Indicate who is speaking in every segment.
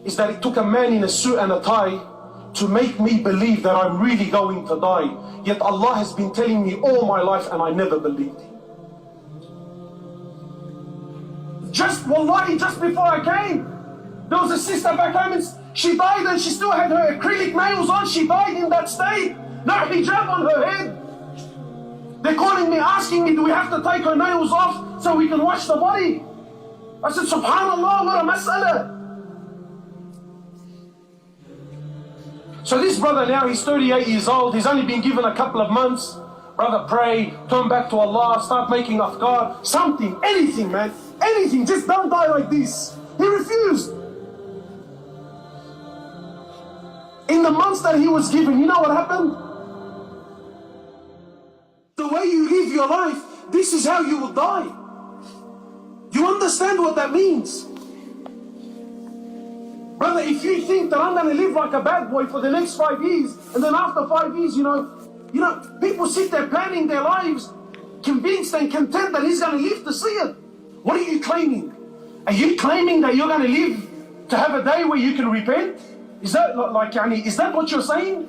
Speaker 1: is that it took a man in a suit and a tie to make me believe that I'm really going to die. Yet Allah has been telling me all my life and I never believed Him. Wallahi, just before I came, there was a sister back home and she died and she still had her acrylic nails on. She died in that state. No hijab on her head. They're calling me, asking me, do we have to take her nails off so we can wash the body? I said, subhanallah, what a mas'ala. So this brother now, he's 38 years old. He's only been given a couple of months. Brother, pray, turn back to Allah, start making afkar, something, anything, man. Anything, just don't die like this. He refused. In the months that he was given, you know what happened? The way you live your life, this is how you will die. You understand what that means? Brother, if you think that I'm going to live like a bad boy for the next 5 years, and then after 5 years, you know, people sit there planning their lives, convinced and content that he's going to live to see it. What are you claiming? Are you claiming that you're going to live to have a day where you can repent? Is that is that what you're saying?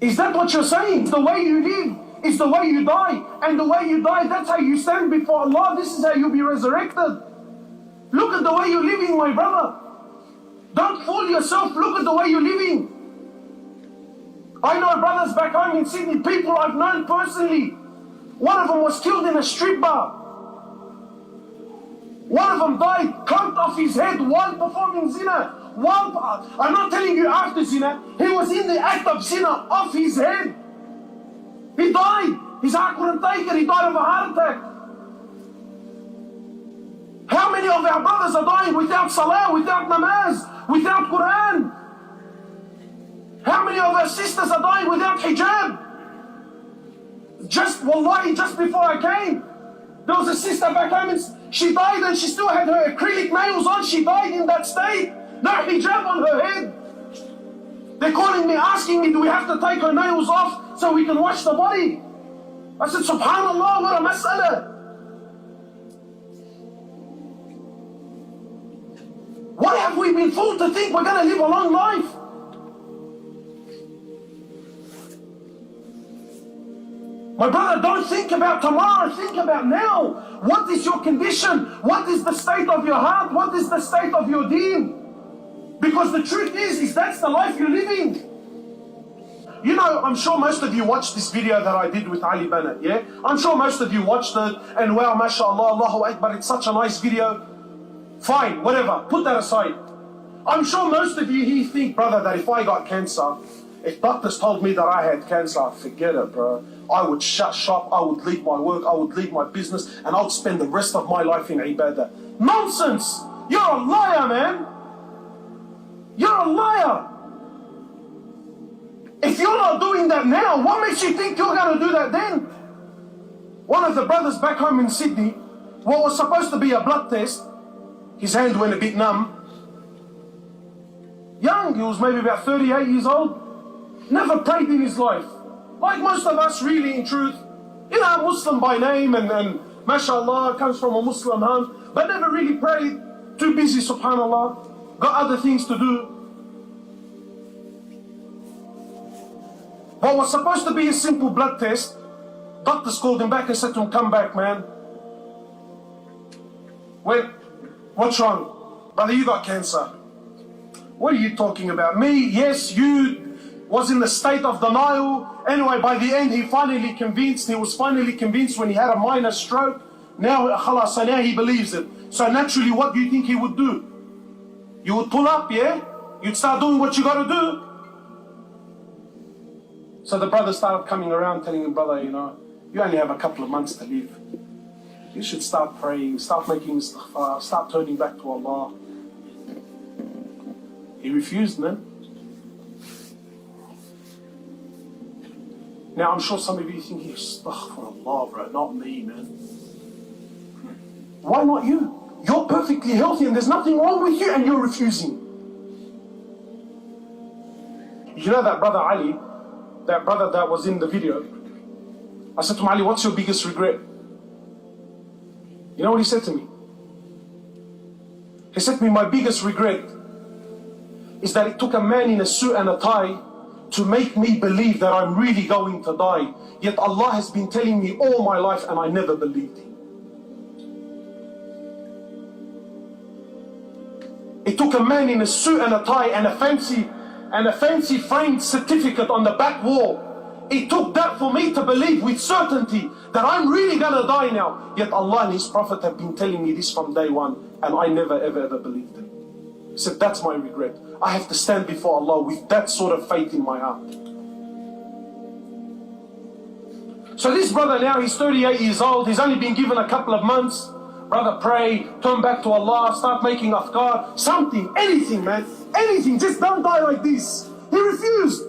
Speaker 1: Is that what you're saying? The way you live is the way you die. And the way you die, that's how you stand before Allah. This is how you'll be resurrected. Look at the way you're living, my brother. Don't fool yourself. Look at the way you're living. I know brothers back home in Sydney, people I've known personally. One of them was killed in a strip bar. One of them died, cut off his head while performing zina. I'm not telling you after zina. He was in the act of zina, off his head. He died. His heart couldn't take it. He died of a heart attack. How many of our brothers are dying without salah, without namaz, without Quran? How many of our sisters are dying without hijab? Wallahi, just before I came, there was a sister back home and she died and she still had her acrylic nails on. She died in that state. No hijab on her head. They're calling me, asking me, do we have to take her nails off so we can wash the body? I said, subhanallah, what a mas'ala. What have we been fooled to think we're going to live a long life? My brother, don't think about tomorrow, think about now. What is your condition? What is the state of your heart? What is the state of your deen? Because the truth is that's the life you're living. You know, I'm sure most of you watched this video that I did with Ali Bennett, yeah? I'm sure most of you watched it, and wow, mashallah, Allahu Akbar, it's such a nice video. Fine, whatever, put that aside. I'm sure most of you here think, brother, that if I got cancer, if doctors told me that I had cancer, forget it, bro. I would shut shop, I would leave my work, I would leave my business, and I would spend the rest of my life in ibadah. Nonsense! You're a liar, man! You're a liar! If you're not doing that now, what makes you think you're going to do that then? One of the brothers back home in Sydney, what was supposed to be a blood test, his hand went a bit numb. Young, he was maybe about 38 years old. Never prayed in his life. Like most of us, really, in truth. You know, Muslim by name and mashallah, comes from a Muslim home, but never really prayed. Too busy, subhanallah. Got other things to do. What was supposed to be a simple blood test, doctors called him back and said to him, come back, man. Wait, what's wrong? Brother, you got cancer. What are you talking about? Me? Yes, you was in the state of denial. Anyway, by the end, he was finally convinced when he had a minor stroke. Now, khalas, now he believes it. So naturally, what do you think he would do? You would pull up, yeah? You'd start doing what you got to do. So the brother started coming around telling him, brother, you know, you only have a couple of months to live. You should start praying, start making istighfar, start turning back to Allah. He refused, man. Now, I'm sure some of you think, astaghfirullah, bro, not me, man. Why not you? You're perfectly healthy and there's nothing wrong with you and you're refusing. You know that brother Ali, that brother that was in the video? I said to him, Ali, what's your biggest regret? You know what he said to me? He said to me, my biggest regret is that it took a man in a suit and a tie to make me believe that I'm really going to die. Yet Allah has been telling me all my life and I never believed Him. It took a man in a suit and a tie and a fancy framed certificate on the back wall. It took that for me to believe with certainty that I'm really gonna die now. Yet Allah and His Prophet have been telling me this from day one and I never ever believed it. He said, that's my regret. I have to stand before Allah with that sort of faith in my heart. So this brother now, he's 38 years old, he's only been given a couple of months. Brother, pray, turn back to Allah, start making afkar, something, anything, man, anything, just don't die like this. He refused.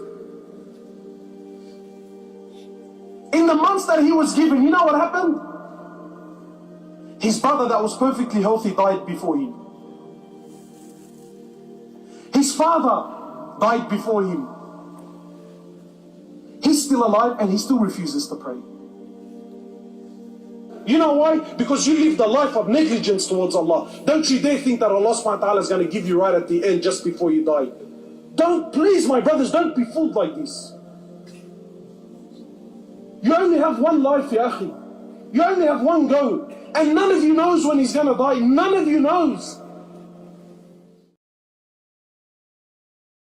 Speaker 1: In the months that he was given, you know what happened? His brother that was perfectly healthy died before him. His father died before him. He's still alive and he still refuses to pray. You know why? Because you lived a life of negligence towards Allah. Don't you dare think that Allah subhanahu wa ta'ala is going to give you right at the end just before you die. Don't, please my brothers, don't be fooled like this. You only have one life, ya akhi. You only have one go. And none of you knows when he's going to die. None of you knows.